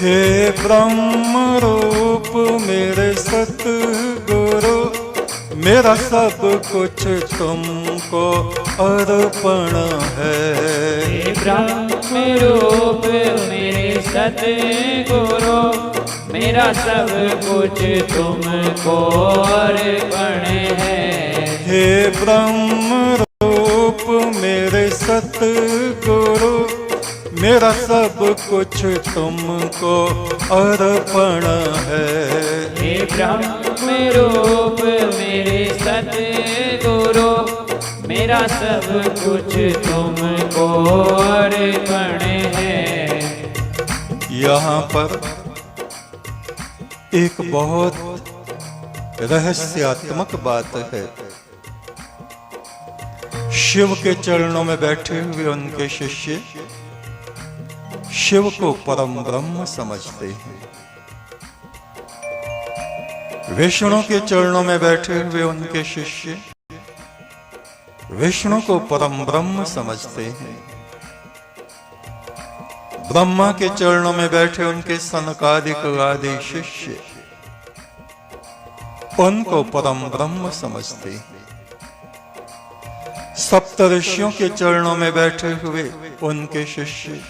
हे ब्रह्म रूप मेरे सतगुरु, मेरा सब कुछ तुमको अर्पण है। हे ब्रह्म रूप मेरे सतगुरु, मेरा सब कुछ तुमको अर्पण है। हे ब्रह्म रूप मेरे सतगुरु, मेरा सब कुछ तुमको अर्पण है। हे ब्रह्म रूप मेरे सतगुरु, मेरा सब कुछ तुमको अर्पण है। यहाँ पर एक बहुत रहस्यात्मक बात है। शिव के चरणों में बैठे हुए उनके शिष्य शिव को परम ब्रह्म समझते हैं। विष्णु के चरणों में बैठे हुए उनके शिष्य विष्णु को परम ब्रह्म समझते हैं। ब्रह्मा के चरणों में बैठे उनके सनकादिक आदि शिष्य उनको परम ब्रह्म समझते हैं। सप्तऋषियों के चरणों में बैठे हुए उनके शिष्य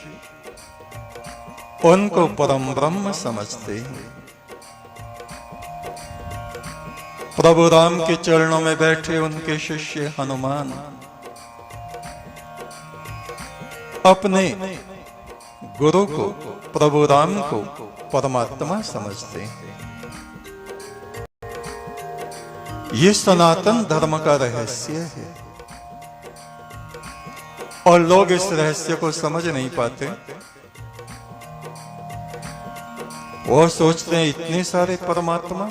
उनको परम ब्रह्म समझते हैं। प्रभु राम के चरणों में बैठे उनके शिष्य हनुमान अपने गुरु को, प्रभु राम को परमात्मा समझते हैं। ये सनातन धर्म का रहस्य है और लोग इस रहस्य को समझ नहीं पाते। वो सोचते हैं इतने सारे परमात्मा,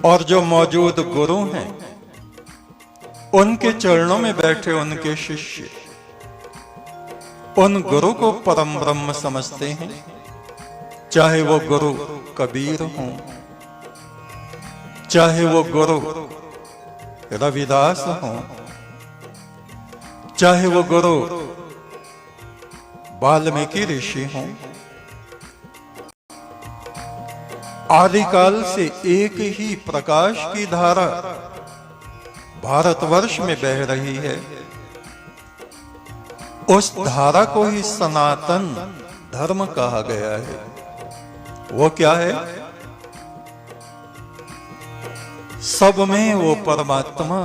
और जो मौजूद गुरु हैं उनके चरणों में बैठे उनके शिष्य उन गुरु को परम ब्रह्म समझते हैं। चाहे वो गुरु कबीर हों, चाहे वो गुरु रविदास हों, चाहे वो गुरु वाल्मीकि ऋषि हों, आदिकाल से एक ही प्रकाश की धारा भारतवर्ष में बह रही है। उस धारा को ही सनातन धर्म कहा गया है। वो क्या है? सब में वो परमात्मा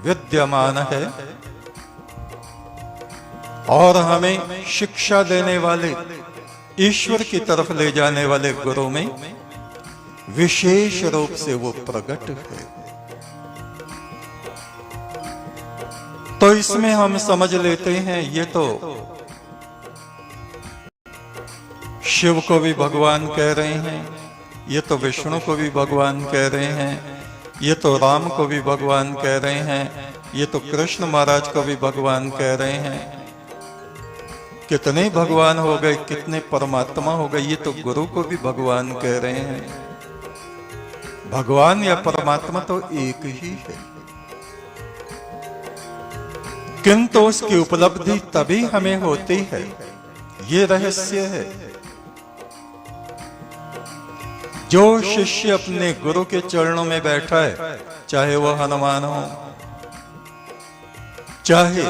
विद्यमान है और हमें शिक्षा देने वाले, ईश्वर की तरफ ले जाने वाले गुरु में विशेष रूप से वो प्रकट है। तो इसमें हम समझ लेते हैं ये तो शिव को भी भगवान कह रहे हैं, ये तो विष्णु को भी भगवान कह रहे हैं, ये तो राम को भी भगवान कह रहे हैं, ये तो कृष्ण महाराज को भी भगवान कह रहे हैं। कितने भगवान हो गए, कितने परमात्मा हो गए, ये तो गुरु को भी भगवान कह रहे हैं। भगवान या परमात्मा तो एक ही है, किंतु उसकी उपलब्धि तभी हमें होती है। ये रहस्य है। जो शिष्य अपने गुरु के चरणों में बैठा है, चाहे वो हनुमान हो, चाहे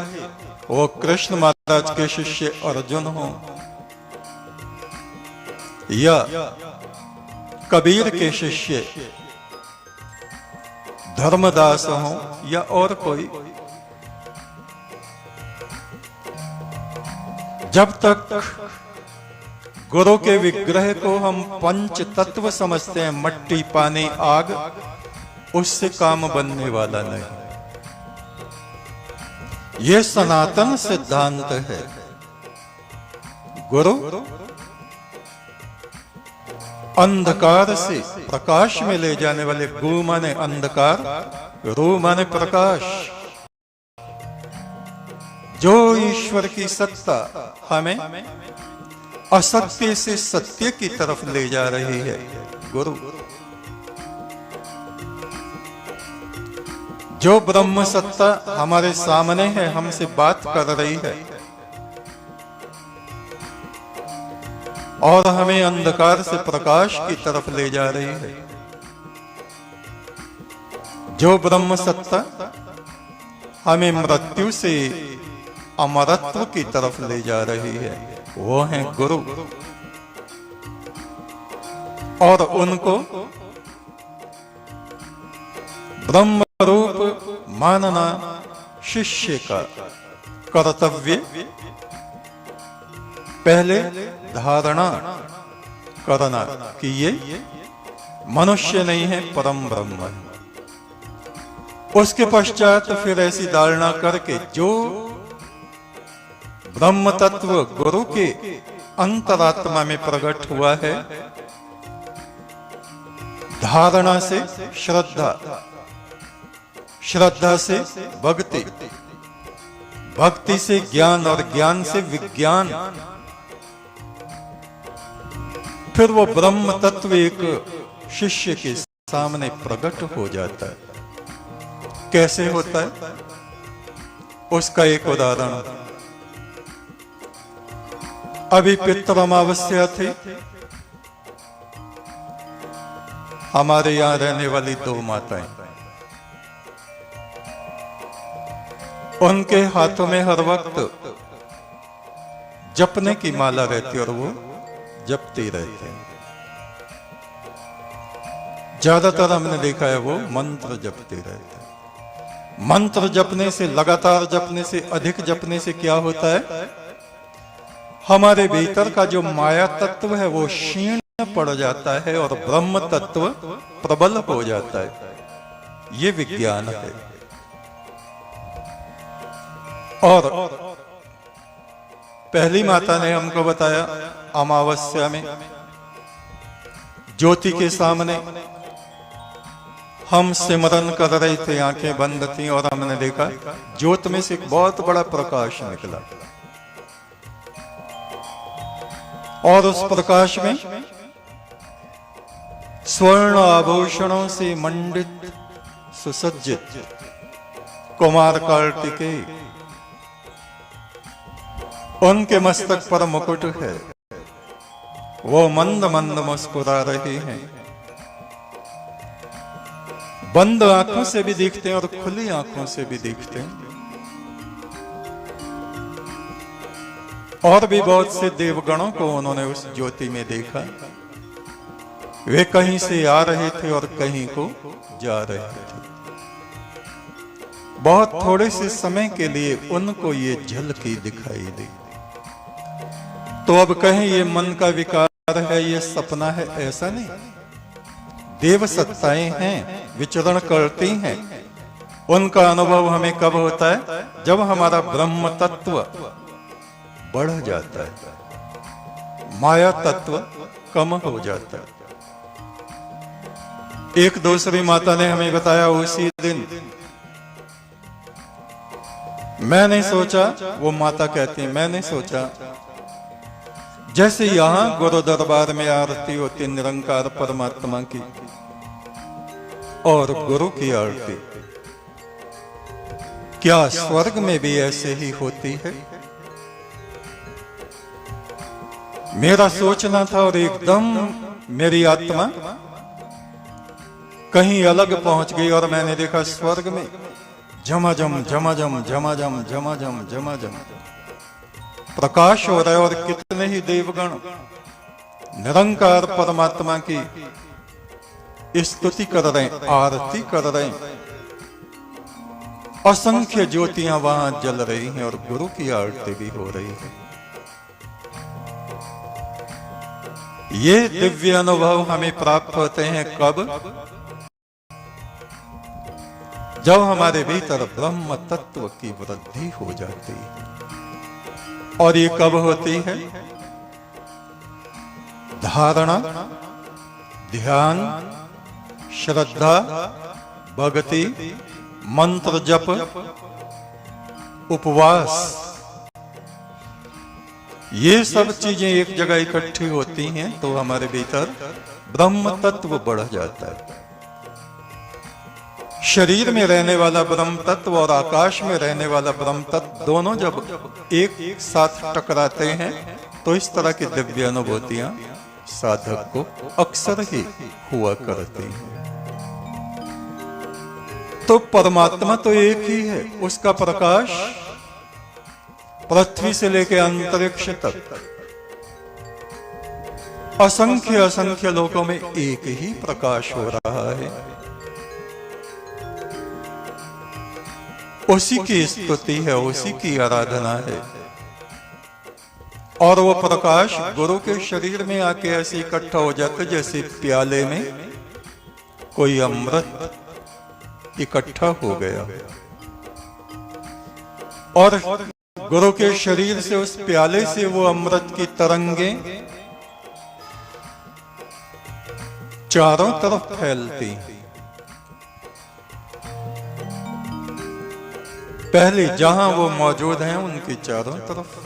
वो कृष्ण महाराज के शिष्य अर्जुन हो, या कबीर के शिष्य धर्मदास हो, या और कोई, जब तक गुरु के विग्रह को हम पंच तत्व समझते हैं, मट्टी, पानी, आग, उससे काम बनने वाला नहीं। यह सनातन सिद्धांत है। गुरु अंधकार से प्रकाश में ले जाने वाले, गु माने अंधकार, रू माने प्रकाश। जो ईश्वर की सत्ता हमें असत्य से सत्य की तरफ ले जा रही है, गुरु। जो ब्रह्म सत्ता हमारे सामने है, हमसे बात कर रही है, और हमें अंधकार से प्रकाश की तरफ ले जा रही है। जो ब्रह्म सत्ता हमें मृत्यु से अमरत्व की तरफ ले जा रही है, वो है गुरु। और उनको ब्रह्म रूप मानना शिष्य का कर्तव्य। पहले धारणा करना कि ये मनुष्य नहीं है, परम ब्रह्म है। उसके पश्चात फिर ऐसी धारणा करके जो ब्रह्म तत्व गुरु के अंतरात्मा में प्रकट हुआ है, धारणा से श्रद्धा, श्रद्धा से भक्ति, भक्ति से ज्ञान और ज्ञान से विज्ञान, फिर वो ब्रह्म तत्व एक शिष्य के सामने प्रकट हो जाता है। कैसे होता है? उसका एक उदाहरण, अभी पितृ अमावस्या थी। हमारे यहां रहने वाली 2 माताएं, उनके हाथों में हर वक्त जपने की माला रहती और वो जपते रहते हैं। ज्यादातर हमने देखा है वो मंत्र जपते रहते हैं। मंत्र जपने से, लगातार जपने से, अधिक जपने से क्या होता है? हमारे भीतर का जो माया तत्व है वो क्षीण पड़ जाता है और ब्रह्म तत्व प्रबल हो जाता है। ये विज्ञान है। और पहली माता ने हमको बताया, अमावस्या में ज्योति के सामने हम सिमरन कर रहे थे, आंखें बंद थी और हमने देखा ज्योत में से एक बहुत बड़ा प्रकाश निकला और उस प्रकाश में स्वर्ण आभूषणों से मंडित सुसज्जित कुमार कार्तिकेय, उनके मस्तक पर मुकुट है। वो मंद मंद मुस्कुरा रहे हैं। बंद आंखों से भी दिखते हैं और खुली आंखों से भी दिखते हैं। और भी बहुत से देवगणों को उन्होंने उस ज्योति में देखा। वे कहीं से आ रहे थे और कहीं को जा रहे थे। बहुत थोड़े से समय के लिए उनको ये झलकी दिखाई दी। तो अब कहें ये मन का विकार है, ये सपना है, ऐसा नहीं। देव सत्ताएं हैं, विचरण करती हैं। उनका अनुभव हमें कब होता है? जब हमारा ब्रह्म तत्व बढ़ जाता है, माया तत्व कम हो जाता है। एक दूसरी माता ने हमें बताया, उसी दिन मैंने सोचा, वो माता कहती है, मैंने सोचा जैसे यहां गुरु दरबार में आरती होती निरंकार परमात्मा की और गुरु की आरती, क्या स्वर्ग में भी ऐसे ही होती है? मेरा सोचना था और एकदम मेरी आत्मा कहीं अलग पहुंच गई और मैंने देखा स्वर्ग में झमाझम झमाझम झमाझम झमाझम झमाझम प्रकाश हो रहा है और कितने ही देवगण निरंकार परमात्मा की स्तुति कर रहे हैं, आरती कर रहे हैं। असंख्य ज्योतियां वहां जल रही हैं और गुरु की आरती भी हो रही है। ये दिव्य अनुभव हमें प्राप्त होते हैं कब? जब हमारे भीतर ब्रह्म तत्व की वृद्धि हो जाती है। और ये कब होती है? धारणा, ध्यान, श्रद्धा, भक्ति, मंत्र जप, उपवास, ये सब चीजें एक जगह इकट्ठी होती हैं तो हमारे भीतर ब्रह्म तत्व बढ़ जाता है। शरीर में रहने वाला ब्रह्म तत्व और आकाश में रहने वाला ब्रह्म तत्व दोनों जब एक साथ टकराते हैं तो इस तरह की दिव्य अनुभूतियां साधक को अक्सर ही हुआ करती हैं। तो परमात्मा तो एक ही है, उसका प्रकाश पृथ्वी से लेकर अंतरिक्ष तक असंख्य असंख्य लोकों में एक ही प्रकाश हो रहा है। उसी की स्तुति है, उसी की आराधना है। और वो प्रकाश गुरु के शरीर में आके ऐसे इकट्ठा हो जाता है जैसे प्याले में कोई अमृत इकट्ठा हो गया, और गुरु के शरीर से, उस प्याले से वो अमृत की तरंगें चारों तरफ फैलती। पहले जहां वो मौजूद हैं उनकी चारों तरफ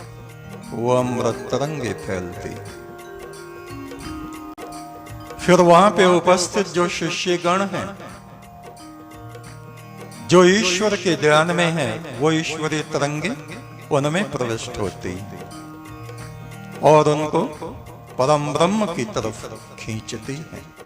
वो अमृत तरंगे फैलती। फिर वहां पे उपस्थित जो शिष्यगण हैं, जो ईश्वर के ध्यान में हैं, वो ईश्वरीय तरंगे उनमें प्रविष्ट होती और उनको परम ब्रह्म की तरफ खींचती हैं।